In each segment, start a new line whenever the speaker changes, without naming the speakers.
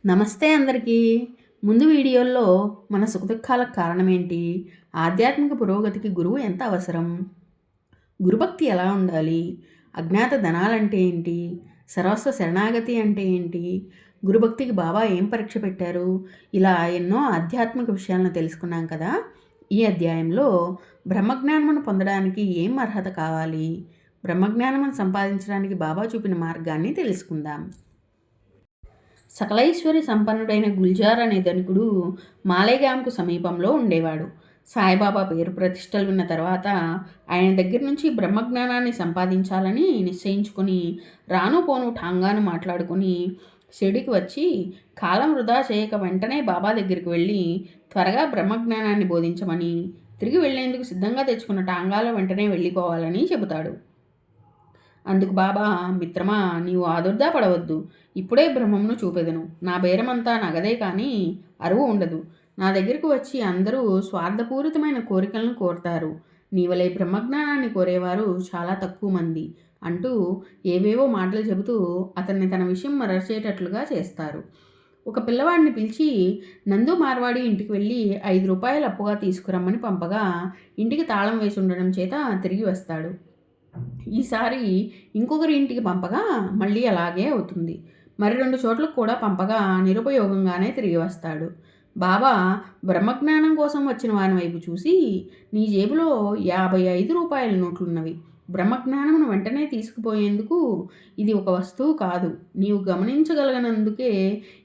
నమస్తే అందరికీ. ముందు వీడియోల్లో మన సుఖదుఖాలకు కారణమేంటి? ఆధ్యాత్మిక పురోగతికి గురువు ఎంత అవసరం? గురుభక్తి ఎలా ఉండాలి? అజ్ఞాత ధనాలంటే ఏంటి? సర్వస్వ శరణాగతి అంటే ఏంటి? గురుభక్తికి బాబా ఏం పరీక్ష పెట్టారు? ఇలా ఎన్నో ఆధ్యాత్మిక విషయాలను తెలుసుకున్నాం కదా! ఈ అధ్యాయంలో బ్రహ్మజ్ఞానమును పొందడానికి ఏం అర్హత కావాలి? బ్రహ్మజ్ఞానమును సంపాదించడానికి బాబా చూపిన మార్గాన్ని తెలుసుకుందాం. సకలైశ్వర్య సంపన్నుడైన గుల్జార్ అనే ధనికుడు మాలేగాంకు సమీపంలో ఉండేవాడు. సాయిబాబా పేరు ప్రతిష్టలు విన్న తర్వాత ఆయన దగ్గర నుంచి బ్రహ్మజ్ఞానాన్ని సంపాదించాలని నిశ్చయించుకొని రాను పోను ఠాంగాను మాట్లాడుకొని షిరిడీకి వచ్చి కాలం వృధా చేయక వెంటనే బాబా దగ్గరికి వెళ్ళి త్వరగా బ్రహ్మజ్ఞానాన్ని బోధించమని, తిరిగి వెళ్లేందుకు సిద్ధంగా తెచ్చుకున్న టాంగాలో వెంటనే వెళ్ళిపోవాలని చెబుతాడు. అందుకు బాబా, మిత్రమా, నీవు ఆదుర్దా పడవద్దు. ఇప్పుడే బ్రహ్మమును చూపెదను. నా బేరమంతా నగదే కానీ అరువు ఉండదు. నా దగ్గరకు వచ్చి అందరూ స్వార్థపూరితమైన కోరికలను కోరతారు. నీవలే బ్రహ్మజ్ఞానాన్ని కోరేవారు చాలా తక్కువ మంది అంటూ ఏవేవో మాటలు చెబుతూ అతన్ని తన విషయం మరచేటట్లుగా చేస్తారు. ఒక పిల్లవాడిని పిలిచి నందు మార్వాడి ఇంటికి వెళ్ళి 5 రూపాయలు అప్పుగా తీసుకురమ్మని పంపగా ఇంటికి తాళం వేసి ఉండడం చేత తిరిగి వస్తాడు. ఈసారి ఇంకొకరి ఇంటికి పంపగా మళ్ళీ అలాగే అవుతుంది. మరి 2 చోట్లకు కూడా పంపగా నిరుపయోగంగానే తిరిగి వస్తాడు. బాబా బ్రహ్మజ్ఞానం కోసం వచ్చిన వాని వైపు చూసి, నీ జేబులో 55 రూపాయల నోట్లున్నవి. బ్రహ్మజ్ఞానమును వెంటనే తీసుకుపోయేందుకు ఇది ఒక వస్తువు కాదు. నీవు గమనించగలిగినందుకే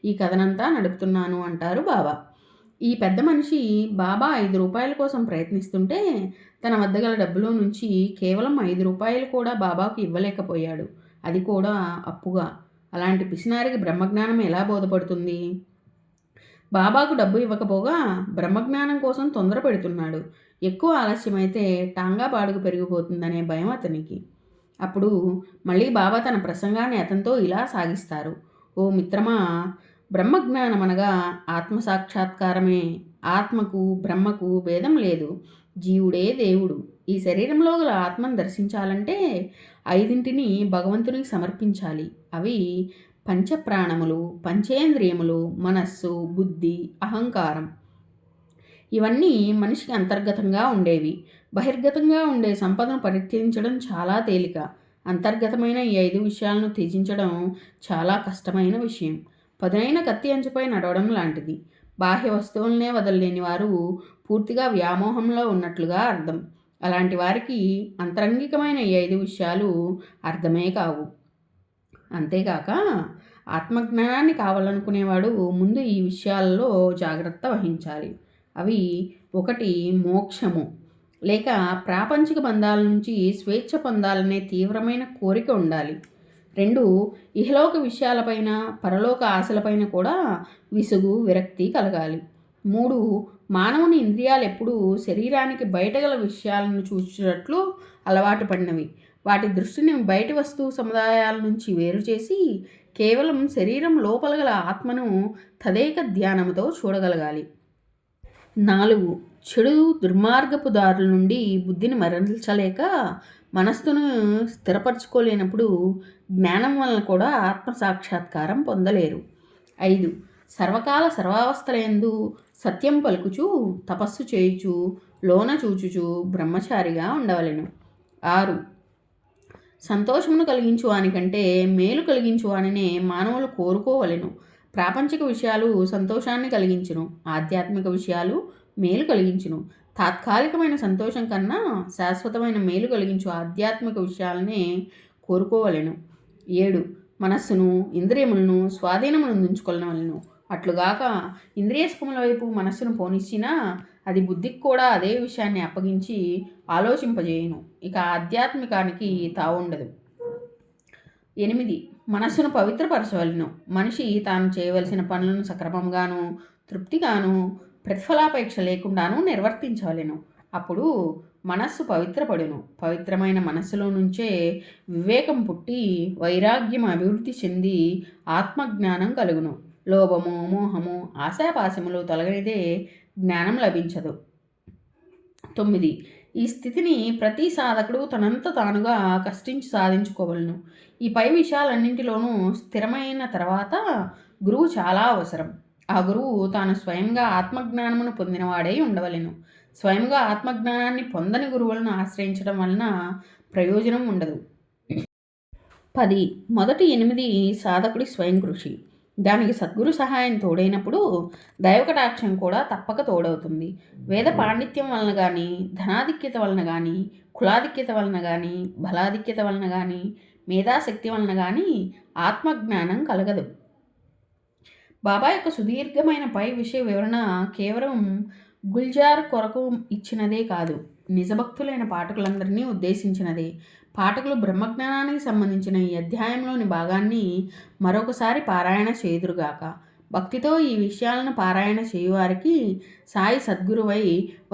ఈ కథనంతా నడుపుతున్నాను అంటారు బాబా. ఈ పెద్ద మనిషి బాబా 5 రూపాయల కోసం ప్రయత్నిస్తుంటే తన వద్ద గల డబ్బులో నుంచి కేవలం 5 రూపాయలు కూడా బాబాకు ఇవ్వలేకపోయాడు. అది కూడా అప్పుగా. అలాంటి పిసినారికి బ్రహ్మజ్ఞానం ఎలా బోధపడుతుంది? బాబాకు డబ్బు ఇవ్వకపోగా బ్రహ్మజ్ఞానం కోసం తొందర పెడుతున్నాడు. ఎక్కువ ఆలస్యమైతే టాంగా బాడుగు పెరిగిపోతుందనే భయం అతనికి. అప్పుడు మళ్ళీ బాబా తన ప్రసంగాన్ని అతనితో ఇలా సాగిస్తారు. ఓ మిత్రమా, బ్రహ్మజ్ఞానం అనగా ఆత్మసాక్షాత్కారమే. ఆత్మకు బ్రహ్మకు భేదం లేదు. జీవుడే దేవుడు. ఈ శరీరంలో గల ఆత్మను దర్శించాలంటే 5ంటిని భగవంతునికి సమర్పించాలి. అవి పంచప్రాణములు, పంచేంద్రియములు, మనస్సు, బుద్ధి, అహంకారం. ఇవన్నీ మనిషికి అంతర్గతంగా ఉండేవి. బహిర్గతంగా ఉండే సంపదను పరిత్యజించడం చాలా తేలిక. అంతర్గతమైన ఈ 5 విషయాలను త్యజించడం చాలా కష్టమైన విషయం. పదునైన కత్తి అంచుపై నడవడం లాంటిది. బాహ్య వస్తువులనే వదలలేని వారు పూర్తిగా వ్యామోహంలో ఉన్నట్లుగా అర్థం. అలాంటి వారికి అంతరంగికమైన ఈ 5 విషయాలు అర్థమే కావు. అంతేగాక ఆత్మజ్ఞానాన్ని కావాలనుకునేవాడు ముందు ఈ విషయాల్లో జాగ్రత్త వహించాలి. అవి 1 మోక్షము లేక ప్రాపంచిక బంధాల నుంచి స్వేచ్ఛ పొందాలనే తీవ్రమైన కోరిక ఉండాలి. 2 ఇహలోక విషయాలపైన, పరలోక ఆశలపైన కూడా విసుగు, విరక్తి కలగాలి. 3 మానవుని ఇంద్రియాలు ఎప్పుడూ శరీరానికి బయట గల విషయాలను చూచినట్లు అలవాటు పడినవి. వాటి దృష్టిని బయటి వస్తువు సముదాయాల నుంచి వేరు చేసి కేవలం శరీరం లోపల గల ఆత్మను తదేక ధ్యానముతో చూడగలగాలి. 4 చెడు దుర్మార్గపు దారుల నుండి బుద్ధిని మరల్చలేక మనస్సును స్థిరపరచుకోలేనప్పుడు జ్ఞానం వలన కూడా ఆత్మసాక్షాత్కారం పొందలేరు. 5 సర్వకాల సర్వావస్థలయందు సత్యం పలుకుచు, తపస్సు చేయుచు, లోన చూచుచు బ్రహ్మచారిగా ఉండవలెను. 6 సంతోషమును కలిగించు వానికంటే మేలు కలిగించు వానినే మానవులు కోరుకోవలెను. ప్రాపంచిక విషయాలు సంతోషాన్ని కలిగించును, ఆధ్యాత్మిక విషయాలు మేలు కలిగించును. తాత్కాలికమైన సంతోషం కన్నా శాశ్వతమైన మేలు కలిగించు ఆధ్యాత్మిక విషయాలనే కోరుకోవలెను. 7 మనస్సును, ఇంద్రియములను స్వాధీనమునందుంచుకొనవలెను. అట్లుగాక ఇంద్రియ సుఖముల వైపు మనస్సును పోనిచ్చినా అది బుద్ధికి కూడా అదే విషయాన్ని అప్పగించి ఆలోచింపజేయును. ఇక ఆధ్యాత్మికానికి తావుండదు. 8 మనస్సును పవిత్రపరచవలెను. మనిషి తాను చేయవలసిన పనులను సక్రమంగాను, తృప్తిగాను, ప్రతిఫలాపేక్ష లేకుండాను నిర్వర్తించవలెను. అప్పుడు మనస్సు పవిత్రపడును. పవిత్రమైన మనస్సులో నుంచే వివేకం పుట్టి వైరాగ్యం అభివృద్ధి చెంది ఆత్మజ్ఞానం కలుగును. లోభము, మోహము, ఆశాపాశములు తొలగనిదే జ్ఞానం లభించదు. 9 ఈ స్థితిని ప్రతి సాధకుడు తనంత తానుగా కష్టించి సాధించుకోవలను. ఈ పై విషయాలన్నింటిలోనూ స్థిరమైన తర్వాత గురువు చాలా అవసరం. ఆ గురువు తాను స్వయంగా ఆత్మజ్ఞానమును పొందినవాడై ఉండవలెను. స్వయంగా ఆత్మజ్ఞానాన్ని పొందని గురువులను ఆశ్రయించడం వలన ప్రయోజనం ఉండదు. 10. మొదటి 8 సాధకుడి స్వయం కృషి. దానికి సద్గురు సహాయం తోడైనప్పుడు దైవకటాక్షం కూడా తప్పక తోడవుతుంది. వేద పాండిత్యం వలన కానీ, ధనాధిక్యత వలన కానీ, కులాధిక్యత వలన కానీ, బలాధిక్యత వలన కానీ, మేధాశక్తి వలన కానీ ఆత్మజ్ఞానం కలగదు. బాబా యొక్క సుదీర్ఘమైన పై విషయ వివరణ కేవలం గుల్జార్ కొరకు ఇచ్చినదే కాదు, నిజభక్తులైన పాఠకులందరినీ ఉద్దేశించినదే. పాఠకులు బ్రహ్మజ్ఞానానికి సంబంధించిన ఈ అధ్యాయంలోని భాగాన్ని మరొకసారి పారాయణ చేయుదురుగాక. భక్తితో ఈ విషయాలను పారాయణ చేయువారికి సాయి సద్గురువై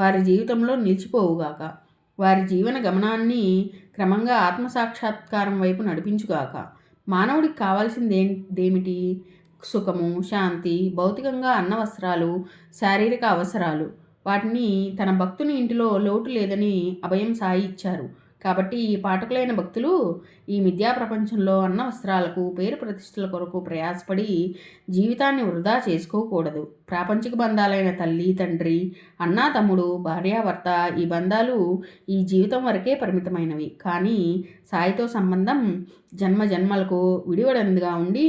వారి జీవితంలో నిలిచిపోవుగాక. వారి జీవన గమనాన్ని క్రమంగా ఆత్మసాక్షాత్కారం వైపు నడిపించుగాక. మానవుడికి కావాల్సిందేమిటి? సుఖము, శాంతి, భౌతికంగా అన్నవస్త్రాలు, శారీరక అవసరాలు. వాటిని తన భక్తుని ఇంటిలో లోటు లేదని అభయం సాయి ఇచ్చారు. కాబట్టి ఈ పాఠకులైన భక్తులు ఈ మిథ్యా ప్రపంచంలో అన్న వస్త్రాలకు, పేరు ప్రతిష్టల కొరకు ప్రయాసపడి జీవితాన్ని వృధా చేసుకోకూడదు. ప్రాపంచిక బంధాలైన తల్లి, తండ్రి, అన్నా, తమ్ముడు, భార్యాభర్త, ఈ బంధాలు ఈ జీవితం వరకే పరిమితమైనవి. కానీ సాయితో సంబంధం జన్మ జన్మలకు విడివడందిగా ఉండి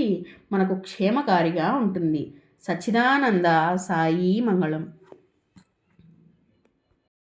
మనకు క్షేమకారిగా ఉంటుంది. సచ్చిదానంద సాయి మంగళం.